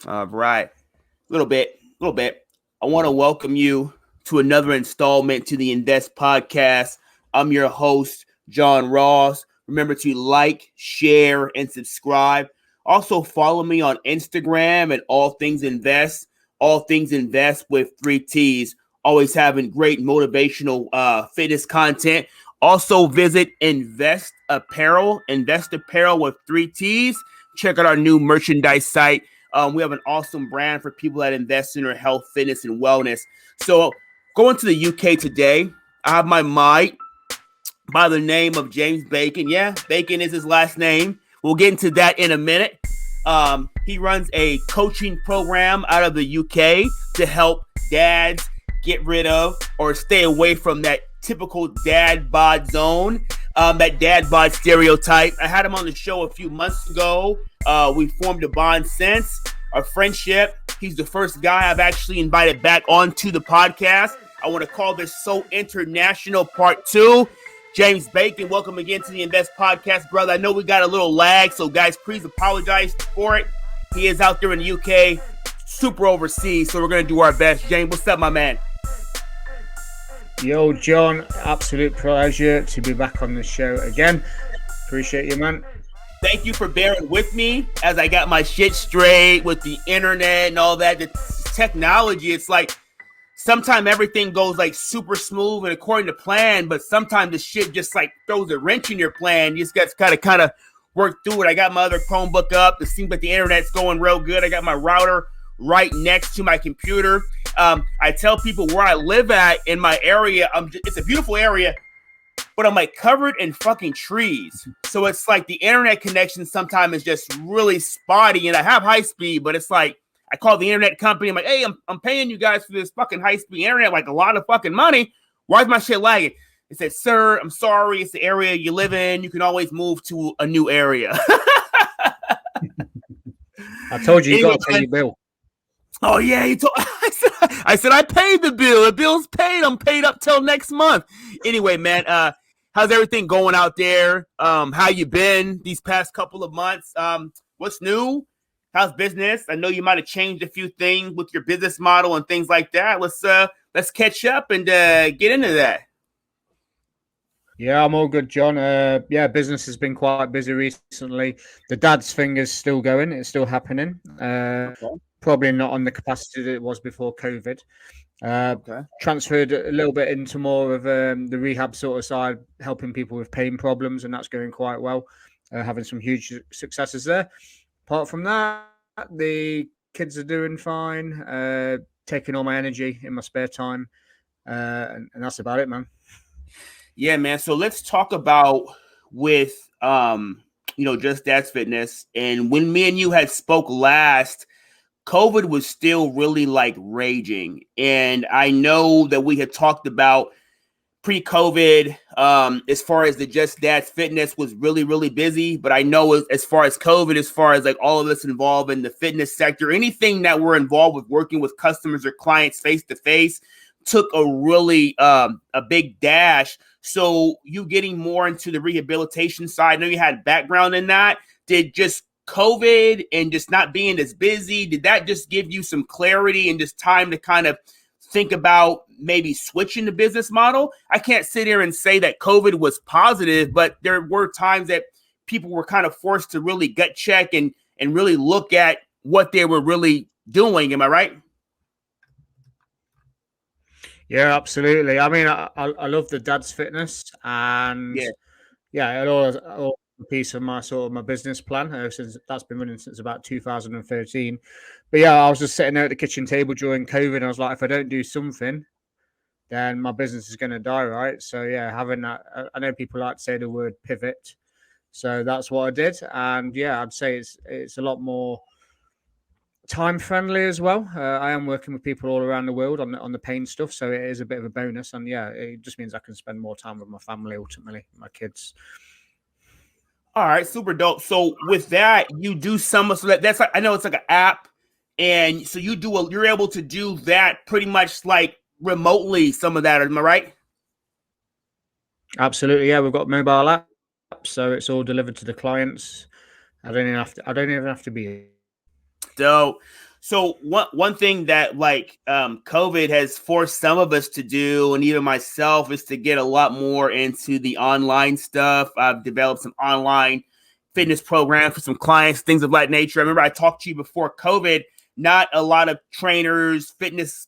All right. Little bit. I want to welcome you to another installment to the Invest Podcast. I'm your host, John Ross. Remember to like, share, and subscribe. Also, follow me on Instagram at All Things Invest. All Things Invest with 3 T's. Always having great motivational fitness content. Also, visit Invest Apparel with 3 T's. Check out our new merchandise site. We have an awesome brand for people that invest in their health, fitness, and wellness. So, going to the UK today, I have my mate by the name of James Bacon. Yeah, Bacon is his last name. We'll get into that in a minute. He runs a coaching program out of the UK to help dads get rid of or stay away from that typical dad bod zone, that dad bod stereotype. I had him on the show a few months ago. We formed a bond since our friendship. He's the first guy I've actually invited back onto the podcast. I want to call this So International Part 2. James Bacon, welcome again to the Invest Podcast, brother. I know we got a little lag, so guys, please apologize for it. He is out there in the UK, super overseas, so we're going to do our best. James, what's up, my man? Yo, John, absolute pleasure to be back on the show again. Appreciate you, man. Thank you for bearing with me as I got my shit straight with the internet and all that. The technology, it's like sometimes everything goes like super smooth and according to plan, but sometimes the shit just like throws a wrench in your plan. You just got to kind of work through it. I got my other Chromebook up. It seems like the internet's going real good. I got my router right next to my computer. I tell people where I live at in my area. It's a beautiful area, but I'm like covered in fucking trees. So it's like the internet connection sometimes is just really spotty, and I have high speed, but it's like I call the internet company. I'm like, hey, I'm paying you guys for this fucking high speed internet, like a lot of fucking money. Why is my shit lagging? They said, sir, I'm sorry. It's the area you live in. You can always move to a new area. I told you, you got to pay your bill. Oh yeah, I said I paid the bill. The bill's paid. I'm paid up till next month. Anyway, man, how's everything going out there? How you been these past couple of months? What's new? How's business? I know you might have changed a few things with your business model and things like that. Let's catch up and get into that. Yeah, I'm all good, John. Business has been quite busy recently. The dad's thing is still going. It's still happening. Okay. Probably not on the capacity that it was before COVID. Transferred a little bit into more of the rehab sort of side, helping people with pain problems, and that's going quite well. Having some huge successes there. Apart from that, the kids are doing fine. Taking all my energy in my spare time, and that's about it, man. Yeah, man. So let's talk about with Just Dad's Fitness. And when me and you had spoke last, COVID was still really like raging. And I know that we had talked about pre-COVID, as far as the Just Dad's Fitness was really, really busy. But I know as far as COVID, as far as like all of us involved in the fitness sector, anything that we're involved with working with customers or clients face-to-face took a really a big dash. So you getting more into the rehabilitation side, I know you had background in that. Did just COVID and just not being as busy, did that just give you some clarity and just time to kind of think about maybe switching the business model? I can't sit here and say that COVID was positive, but there were times that people were kind of forced to really gut check and really look at what they were really doing. Am I right? Yeah, absolutely. I mean, I love the Dad's Fitness, and it always a piece of my business plan since that's been running since about 2013. But yeah, I was just sitting there at the kitchen table during COVID, and I was like, if I don't do something, then my business is going to die, right? So yeah, having that, I know people like to say the word pivot, so that's what I did, and yeah, I'd say it's a lot more time friendly as well. I am working with people all around the world on the pain stuff, so it is a bit of a bonus, and yeah, it just means I can spend more time with my family, ultimately, my kids. All right, super dope. So with that, you do some of that's like, I know it's like an app, and so you're able to do that pretty much like remotely. Some of that, am I right? Absolutely, yeah. We've got mobile apps, so it's all delivered to the clients. I don't even have to be. Dope. So one thing that like COVID has forced some of us to do, and even myself, is to get a lot more into the online stuff. I've developed some online fitness programs for some clients, things of that nature. I remember I talked to you before COVID. Not a lot of trainers, fitness,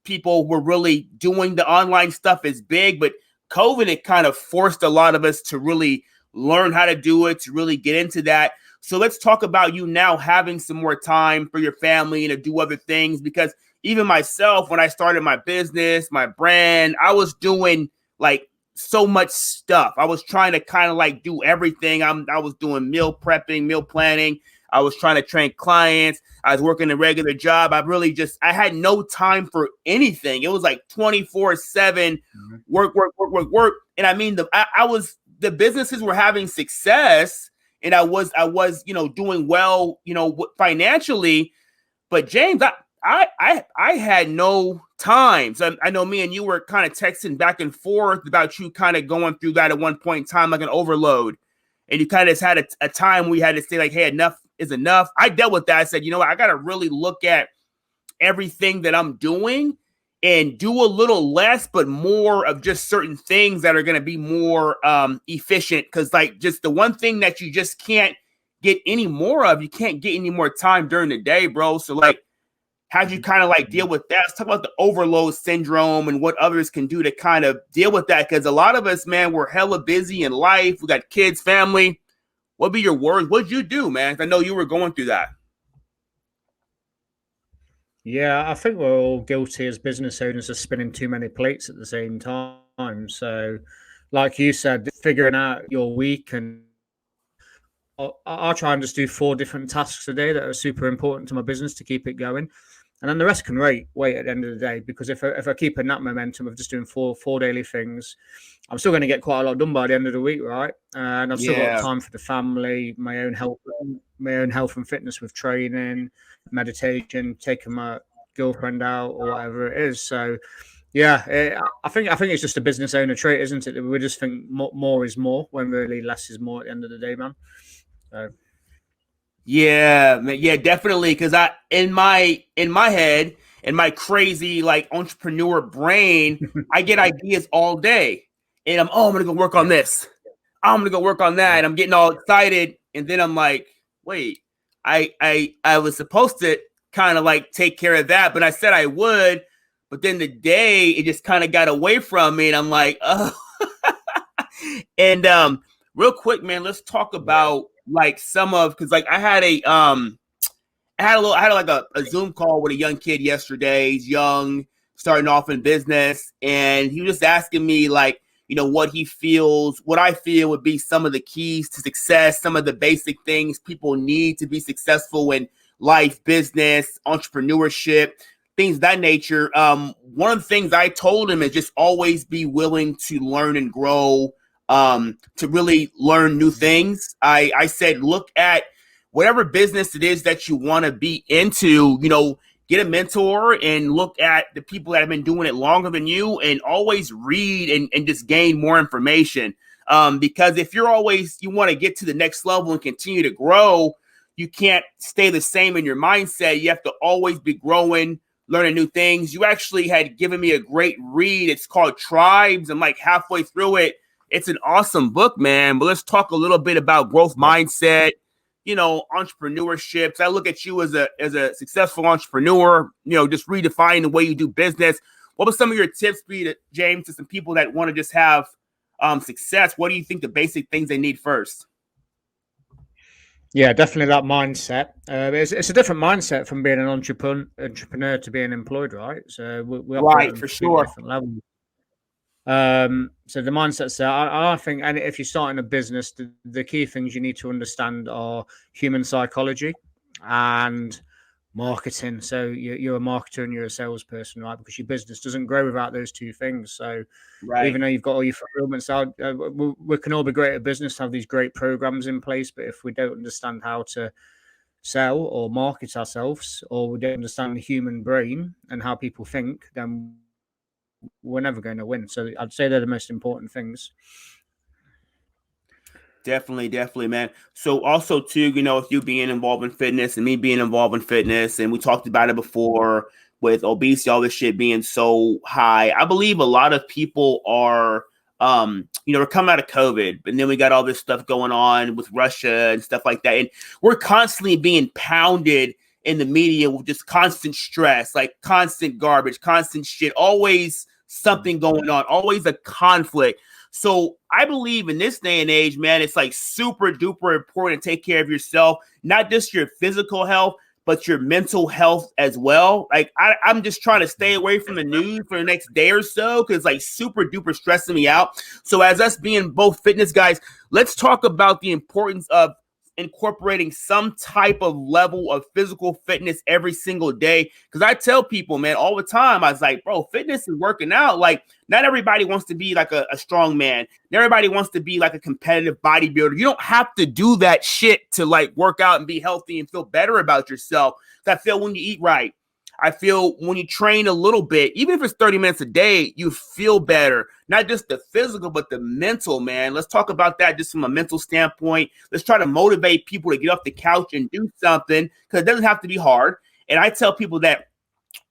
people were really doing the online stuff as big, but COVID, it kind of forced a lot of us to really learn how to do it, to really get into that. So let's talk about you now having some more time for your family and to do other things, because even myself, when I started my business, my brand, I was doing like so much stuff. I was trying to kind of like do everything. I was doing meal prepping, meal planning. I was trying to train clients. I was working a regular job. I had no time for anything. It was like 24/7 work, work, work, work, work. And I mean, the businesses were having success, and I was, doing well, financially. But James, I had no time. So I know me and you were kind of texting back and forth about you kind of going through that at one point in time, like an overload. And you kind of just had a time where you had to say like, hey, enough is enough. I dealt with that. I said, I got to really look at everything that I'm doing and do a little less, but more of just certain things that are going to be more efficient. Because like just the one thing that you just can't get any more of, you can't get any more time during the day, bro. So like, how'd you kind of like deal with that? Let's talk about the overload syndrome and what others can do to kind of deal with that. Because a lot of us, man, we're hella busy in life. We got kids, family. What be your words? What'd you do, man? I know you were going through that. Yeah, I think we're all guilty as business owners of spinning too many plates at the same time. So, like you said, figuring out your week, and I'll try and just do 4 different tasks a day that are super important to my business to keep it going. And then the rest can wait at the end of the day, because if I keep in that momentum of just doing four daily things, I'm still going to get quite a lot done by the end of the week, right? And I've still got time for the family, my own health and fitness with training, meditation, taking my girlfriend out or whatever it is. So yeah, I think it's just a business owner trait, isn't it? We just think more is more, when really less is more at the end of the day, man. So. Yeah, man, yeah, definitely. Because in my head, in my crazy like entrepreneur brain, I get ideas all day, and I'm gonna go work on this. I'm gonna go work on that. I'm getting all excited, and then I'm like, wait, I was supposed to kind of like take care of that, but I said I would, but then the day it just kind of got away from me, and I'm like, oh. And real quick, man, let's talk about like because like I had like a Zoom call with a young kid yesterday. He's young, starting off in business, and he was just asking me like, what I feel would be some of the keys to success, some of the basic things people need to be successful in life, business, entrepreneurship, things of that nature. One of the things I told him is just always be willing to learn and grow, to really learn new things. I said, look at whatever business it is that you want to be into, get a mentor and look at the people that have been doing it longer than you, and always read and just gain more information. Because if you want to get to the next level and continue to grow, you can't stay the same in your mindset. You have to always be growing, learning new things. You actually had given me a great read. It's called Tribes. I'm like halfway through it. It's an awesome book, man. But let's talk a little bit about growth mindset, entrepreneurship. I look at you as a successful entrepreneur, just redefining the way you do business. What would some of your tips be, James, to some people that want to just have success? What do you think the basic things they need first? Yeah, definitely that mindset. It's a different mindset from being an entrepreneur to being employed, right? So we operate on for sure. different levels. So the mindset's there. I think, and if you're starting a business, the key things you need to understand are human psychology and marketing. So you're a marketer and you're a salesperson, right? Because your business doesn't grow without those two things. So even though you've got all your fulfillment side, we can all be great at business, have these great programs in place, but if we don't understand how to sell or market ourselves, or we don't understand the human brain and how people think, then we're never going to win. So I'd say they're the most important things. Definitely, man. So also too, with you being involved in fitness and me being involved in fitness, and we talked about it before with obesity, all this shit being so high. I believe a lot of people are, we're coming out of COVID, and then we got all this stuff going on with Russia and stuff like that, and we're constantly being pounded in the media with just constant stress, like constant garbage, constant shit, always something going on, always a conflict. So I believe in this day and age, man, it's like super duper important to take care of yourself, not just your physical health, but your mental health as well. Like I'm just trying to stay away from the news for the next day or so because like super duper stressing me out. So as us being both fitness guys, let's talk about the importance of incorporating some type of level of physical fitness every single day. Because I tell people, man, all the time, I was like, bro, fitness is working out. Like, not everybody wants to be like a strong man. Not everybody wants to be like a competitive bodybuilder. You don't have to do that shit to like work out and be healthy and feel better about yourself. I feel when you eat right, I feel when you train a little bit, even if it's 30 minutes a day, you feel better. Not just the physical, but the mental, man. Let's talk about that just from a mental standpoint. Let's try to motivate people to get off the couch and do something because it doesn't have to be hard. And I tell people that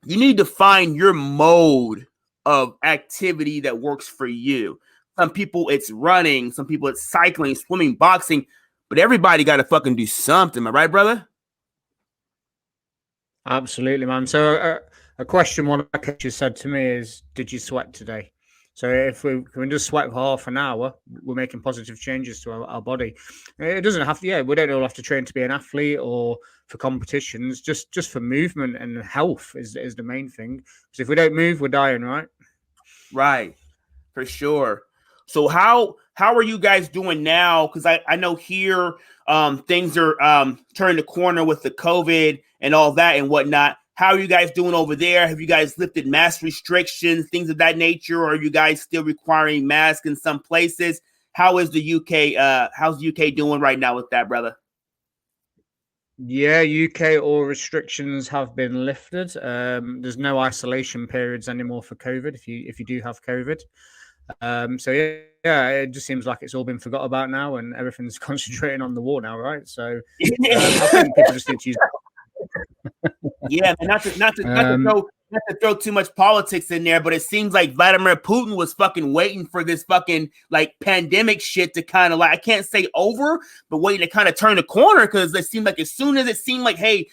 you need to find your mode of activity that works for you. Some people it's running, some people it's cycling, swimming, boxing, but everybody got to fucking do something. Am I right, brother? Absolutely, man. So a question one of my coaches said to me is, did you sweat today? So if we can just sweat for half an hour, we're making positive changes to our body. It doesn't have to, we don't all have to train to be an athlete or for competitions, just for movement and health is the main thing. Because if we don't move, we're dying, right? Right, for sure. So how are you guys doing now? Because I know here things are turning the corner with the COVID and all that and whatnot. How are you guys doing over there? Have you guys lifted mask restrictions, things of that nature, or are you guys still requiring masks in some places? How is the UK? How's the UK doing right now with that, brother? Yeah, UK all restrictions have been lifted. There's no isolation periods anymore for COVID if you do have COVID. So yeah, it just seems like it's all been forgot about now, and everything's concentrating on the war now, right? So I think people just need to use. Yeah, not to throw too much politics in there, but it seems like Vladimir Putin was fucking waiting for this fucking like pandemic shit to kind of like, I can't say over, but waiting to kind of turn the corner because it seemed like as soon as it seemed like, hey,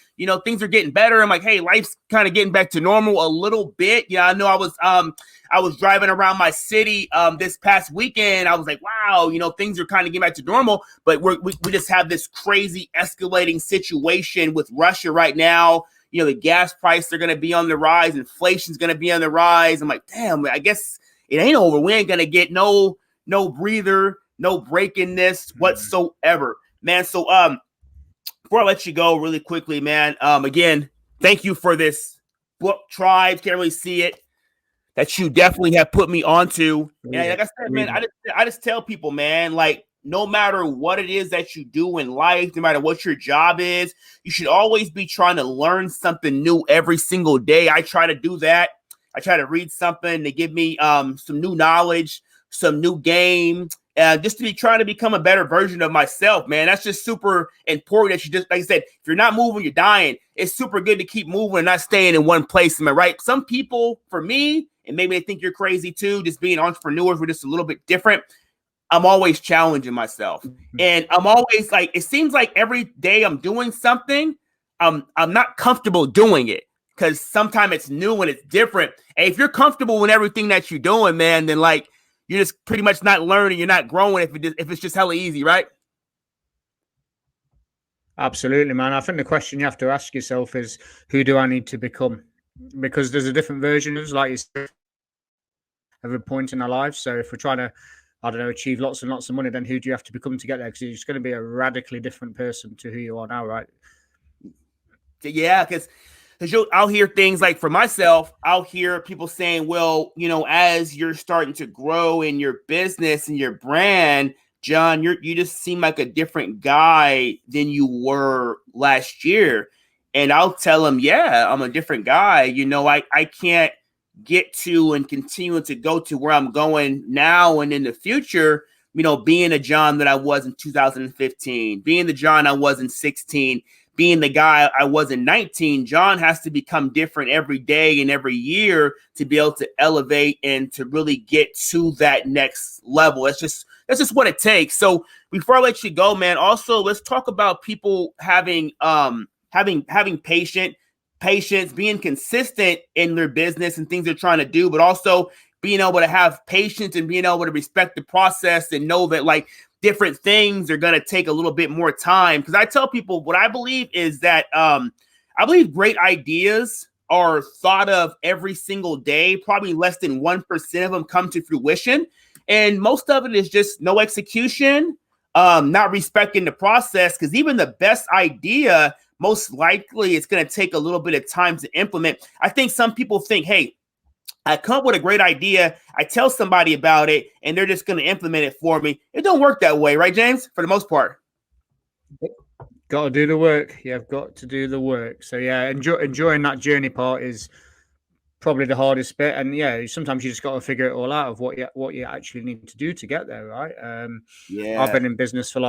things are getting better. I'm like, hey, life's kind of getting back to normal a little bit. Yeah, I know I was driving around my city this past weekend. I was like, wow, things are kind of getting back to normal, but we just have this crazy escalating situation with Russia right now. The gas prices are going to be on the rise. Inflation's going to be on the rise. I'm like, damn, I guess it ain't over. We ain't going to get no breather, no break in this whatsoever, man. So before I let you go really quickly, man, again, thank you for this book, Tribes. Can't really see it. That you definitely have put me onto. And like I said, man, I just tell people, man, like, no matter what it is that you do in life, no matter what your job is, you should always be trying to learn something new every single day. I try to do that. I try to read something to give me some new knowledge, some new game, just to be trying to become a better version of myself, man. That's just super important that you just, like I said, if you're not moving, you're dying. It's super good to keep moving and not staying in one place. Am I right? Some people, for me, and maybe they think you're crazy too, just being entrepreneurs, we're just a little bit different. I'm always challenging myself. And I'm always like, it seems like every day I'm doing something, I'm not comfortable doing it because sometimes it's new and it's different. And if you're comfortable with everything that you're doing, man, then like you're just pretty much not learning, you're not growing if it's just hella easy, right? Absolutely, man. I think the question you have to ask yourself is, who do I need to become? Because there's a different version of, like you said, every point in our lives. So if we're trying to, I don't know, achieve lots and lots of money, then who do you have to become to get there? Because you're just going to be a radically different person to who you are now, right? Yeah, because I'll hear things like, for myself, I'll hear people saying, well, as you're starting to grow in your business and your brand, John, you just seem like a different guy than you were last year. And I'll tell them, yeah, I'm a different guy. I can't get to and continue to go to where I'm going now and in the future, being the John that I was in 2015, being the John I was in 16, being the guy I was in 19. John has to become different every day and every year to be able to elevate and to really get to that next level. That's just what it takes. So before I let you go, man, also let's talk about people having patience, being consistent in their business and things they're trying to do, but also being able to have patience and being able to respect the process and know that like different things are going to take a little bit more time. Because I tell people what I believe is that I believe great ideas are thought of every single day. Probably less than 1% of them come to fruition. And most of it is just no execution, not respecting the process. Because even the best idea, most likely it's going to take a little bit of time to implement. I think some people think, hey, I come up with a great idea, I tell somebody about it, and they're just going to implement it for me. It don't work that way, right, James? For the most part. Got to do the work. You've got to do the work. So yeah, enjoying that journey part is probably the hardest bit. And yeah, sometimes you just got to figure it all out of what you actually need to do to get there, right? I've been in business for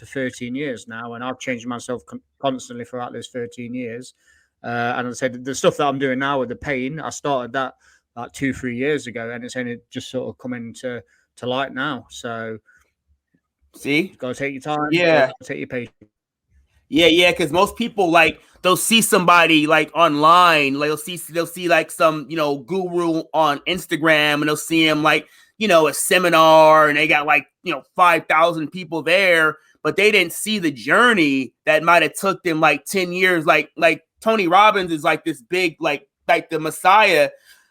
13 years now, and I've changed myself constantly throughout those 13 years. And as I said, the stuff that I'm doing now with the pain, I started that like 2-3 years ago, and it's only just sort of coming to light now. So, see, got to take your time. Yeah, take your patience. Yeah, because most people like they'll see somebody like online, like they'll see like some guru on Instagram, and they'll see him like a seminar, and they got like 5,000 people there, but they didn't see the journey that might have took them like 10 years. Like Tony Robbins is like this big like the Messiah,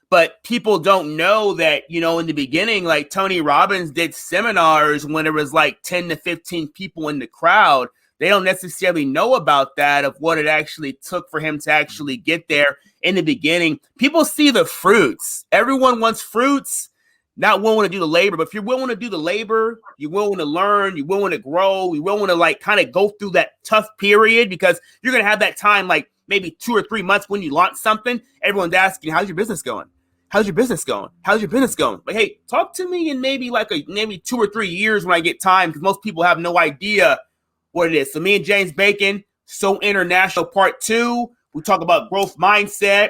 but people don't know that in the beginning, like Tony Robbins did seminars when there was like 10 to 15 people in the crowd. They don't necessarily know about that, of what it actually took for him to actually get there in the beginning. People see the fruits. Everyone wants fruits, not willing to do the labor. But if you're willing to do the labor, you're willing to learn, you're willing to grow, you're willing to like kind of go through that tough period, because you're going to have that time, like maybe 2 or 3 months when you launch something. Everyone's asking, how's your business going? How's your business going? How's your business going? Like, hey, talk to me in maybe 2 or 3 years when I get time, because most people have no idea what it is. So me and James Bacon, So International Part 2. We talk about growth mindset,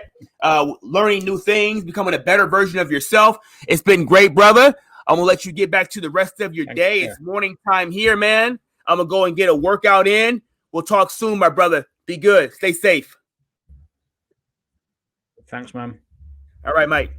learning new things, becoming a better version of yourself. It's been great, brother. I'm going to let you get back to the rest of your day. It's morning time here, man. I'm going to go and get a workout in. We'll talk soon, my brother. Be good. Stay safe. Thanks, man. All right, Mike.